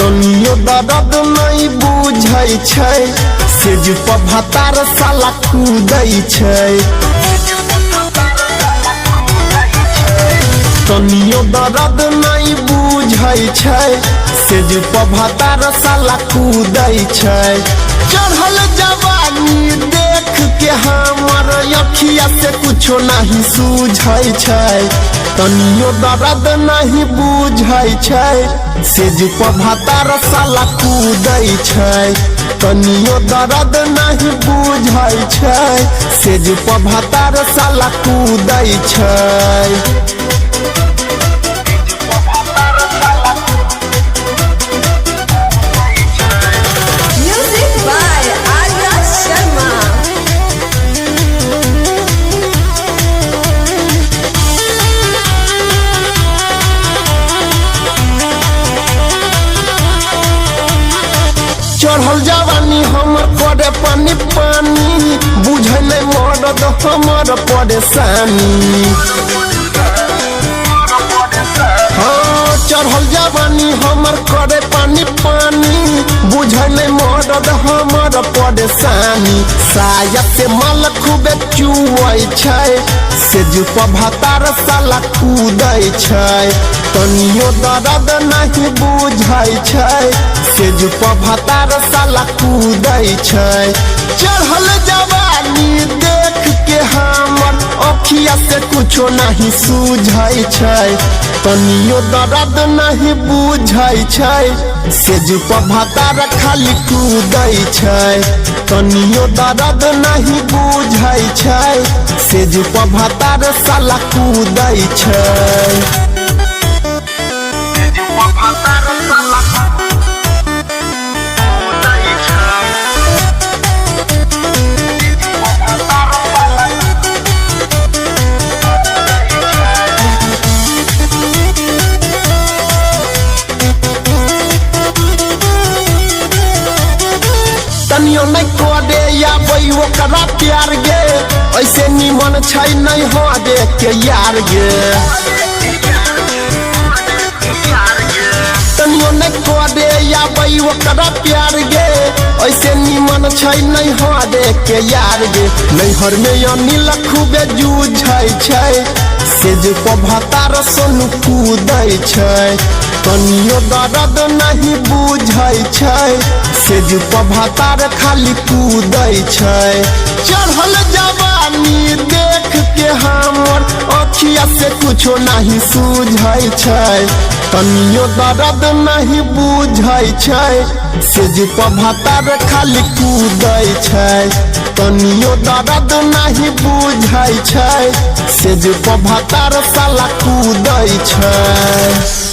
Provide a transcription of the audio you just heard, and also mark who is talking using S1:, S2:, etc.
S1: तनियो दर्द नहीं बुझै छै, सेज पर भतार साला कूदै छै। तनियो दर्द नहीं बुझै छै, सेज पर भतार साला कूदै छै। चढ़ल जवानी देख के हमर अखिया से कुछो नहीं सूझै छै। तनियो दर्द नहीं बुझै छै, सेज पर भतार साला कूदै छै। तनियो दर्द नहीं बुझै छै, सेज पर भतार साला कूदै छै। चढ़ल जवानी हमर करे पानी पानी, बुझे नहीं मरद हमर परेशानी। हाँ चढ़ल जवानी हमर करे पानी पानी, बुझे नहीं मरद हमर परेशानी। साया से माल खूबे चुए छै, सेज पर भतार साला कूदै छै। तनियो दर्द नहीं बुझै छै, सेज पर भतार साला कूदै छै। चढ़ल जवानी देख के हमर अखिया से कुछो नहीं सूझै छै। तनियो दर्द नहीं बुझै छै, सेज पर भतार खाली कूदै छै। तनियो दर्द नहीं बुझै छै, सेज पर भतार साला कूदै छै। तनियो नहीं करे आबै ओकरा प्यार गे, ऐसे निमन छै नहीं हो दे के यार गे। तनियो नहीं करे आबै ओकरा प्यार गे, ऐसे निमन छै नहीं हो दे के यार गे। नैहर में अनिल खूबे जूझै छै, सेज पर भतार सोनू कूदै छै। तनियो दर्द नहीं बुझै छै, सेज पर भतार खाली कूदै छै। चढ़ल जवानी देख के हमर अखिया से कुछो नहीं सूझै छै। तनियो दर्द नहीं बुझै छै, सेज पर भतार खाली कूदै छै। तनियो दर्द नहीं बुझै छै, सेज पर भतार साला कूदै छै।